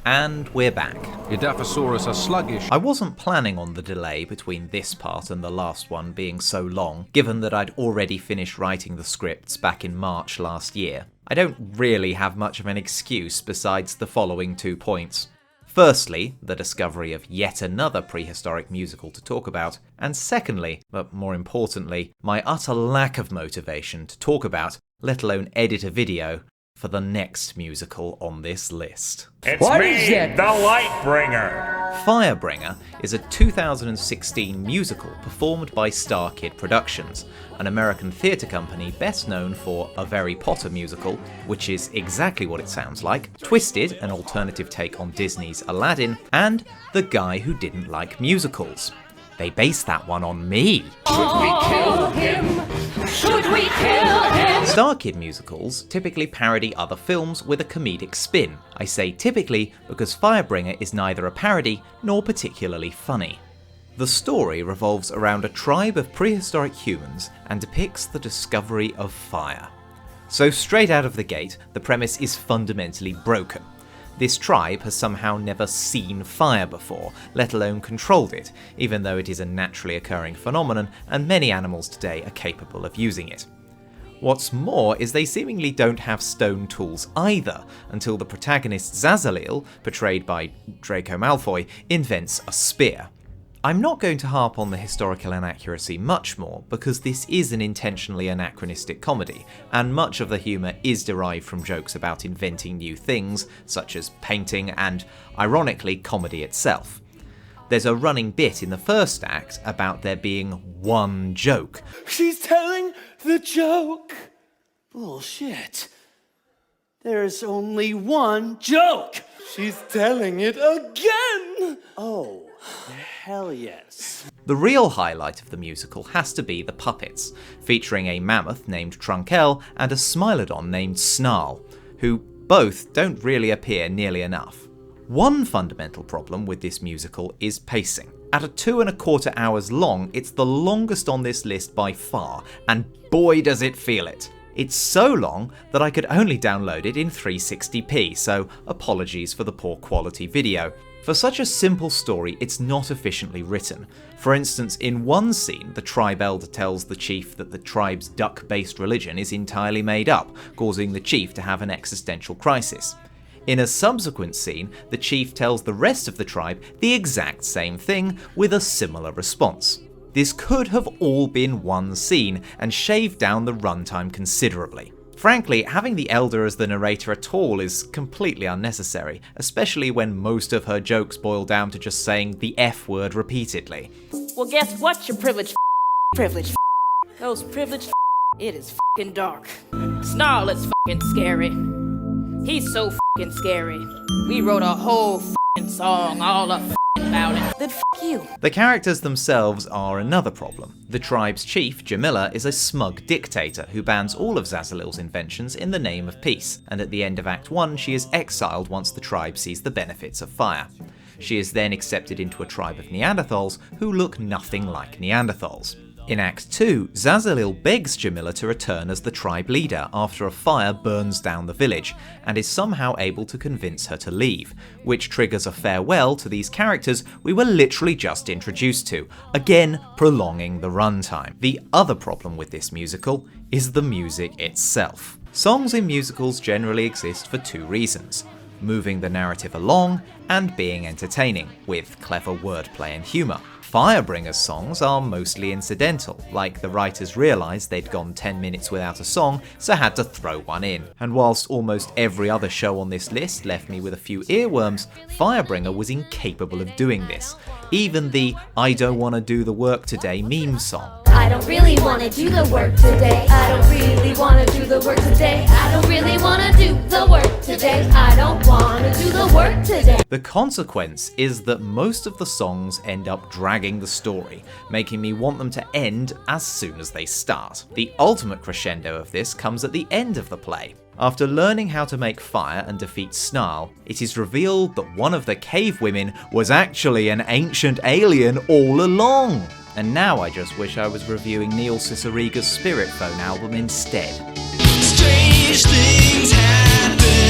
And we're back. Edaphosaurus are sluggish. I wasn't planning on the delay between this part and the last one being so long, given that I'd already finished writing the scripts back in March last year. I don't really have much of an excuse besides the following 2 points. Firstly, the discovery of yet another prehistoric musical to talk about, and secondly, but more importantly, my utter lack of motivation to talk about, let alone edit a video, for the next musical on this list. It's me, the Lightbringer! Firebringer is a 2016 musical performed by Star Kid Productions, an American theatre company best known for A Very Potter musical, which is exactly what it sounds like, Twisted, an alternative take on Disney's Aladdin, and The Guy Who Didn't Like Musicals. They based that one on me. Should we kill him? Should we kill him? Star Kid musicals typically parody other films with a comedic spin. I say typically because Firebringer is neither a parody nor particularly funny. The story revolves around a tribe of prehistoric humans and depicts the discovery of fire. So straight out of the gate, the premise is fundamentally broken. This tribe has somehow never seen fire before, let alone controlled it, even though it is a naturally occurring phenomenon and many animals today are capable of using it. What's more is they seemingly don't have stone tools either, until the protagonist Zazalil, portrayed by Draco Malfoy, invents a spear. I'm not going to harp on the historical inaccuracy much more, because this is an intentionally anachronistic comedy, and much of the humour is derived from jokes about inventing new things, such as painting and, ironically, comedy itself. There's a running bit in the first act about there being one joke. She's telling the joke! Bullshit. There's only one joke! She's telling it again! Oh. Hell yes. The real highlight of the musical has to be the puppets, featuring a mammoth named Trunkel and a Smilodon named Snarl, who both don't really appear nearly enough. One fundamental problem with this musical is pacing. At a 2¼ hours long, it's the longest on this list by far, and boy does it feel it. It's so long that I could only download it in 360p, so apologies for the poor quality video. For such a simple story, it's not efficiently written. For instance, in one scene, the tribe elder tells the chief that the tribe's duck-based religion is entirely made up, causing the chief to have an existential crisis. In a subsequent scene, the chief tells the rest of the tribe the exact same thing with a similar response. This could have all been one scene and shaved down the runtime considerably. Frankly, having the elder as the narrator at all is completely unnecessary, especially when most of her jokes boil down to just saying the F word repeatedly. Well, guess what, you privileged privileged Those privileged it is f***ing dark. Snarl is f***ing scary. He's so f***ing scary. We wrote a whole f***ing song all up about it. Then f*** you. The characters themselves are another problem. The tribe's chief, Jamila, is a smug dictator who bans all of Zazalil's inventions in the name of peace, and at the end of Act 1 she is exiled once the tribe sees the benefits of fire. She is then accepted into a tribe of Neanderthals who look nothing like Neanderthals. In Act 2, Zazalil begs Jamila to return as the tribe leader after a fire burns down the village, and is somehow able to convince her to leave, which triggers a farewell to these characters we were literally just introduced to, again prolonging the runtime. The other problem with this musical is the music itself. Songs in musicals generally exist for 2 reasons: moving the narrative along and being entertaining, with clever wordplay and humour. Firebringer's songs are mostly incidental, like the writers realised they'd gone 10 minutes without a song, so had to throw one in. And whilst almost every other show on this list left me with a few earworms, Firebringer was incapable of doing this. Even the "I don't wanna do the work today" meme song. I don't really wanna do the work today. I don't really wanna do the work today. I don't really wanna do the work today. I don't wanna do the work today. The consequence is that most of the songs end up dragging the story, making me want them to end as soon as they start. The ultimate crescendo of this comes at the end of the play. After learning how to make fire and defeat Snarl, it is revealed that one of the cave women was actually an ancient alien all along. And now I just wish I was reviewing Neil Cicierega's Spirit Phone album instead. Strange things happen.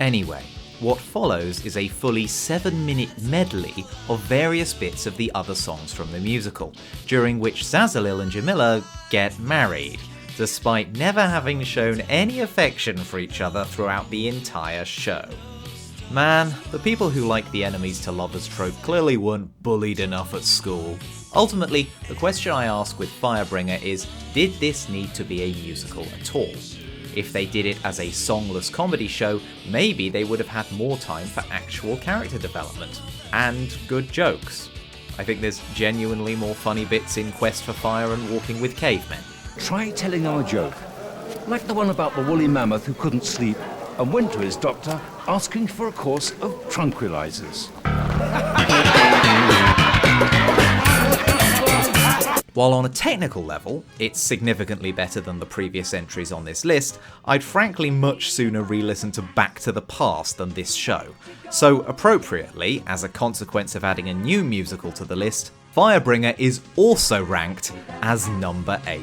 Anyway, what follows is a fully 7-minute medley of various bits of the other songs from the musical, during which Zazalil and Jamila get married, despite never having shown any affection for each other throughout the entire show. Man, the people who like the enemies to lovers trope clearly weren't bullied enough at school. Ultimately, the question I ask with Firebringer is, did this need to be a musical at all? If they did it as a songless comedy show, maybe they would have had more time for actual character development. And good jokes. I think there's genuinely more funny bits in Quest for Fire and Walking with Cavemen. Try telling our joke. Like the one about the woolly mammoth who couldn't sleep and went to his doctor asking for a course of tranquilizers. While on a technical level, it's significantly better than the previous entries on this list, I'd frankly much sooner re-listen to Back to the Past than this show. So appropriately, as a consequence of adding a new musical to the list, Firebringer is also ranked as number 8.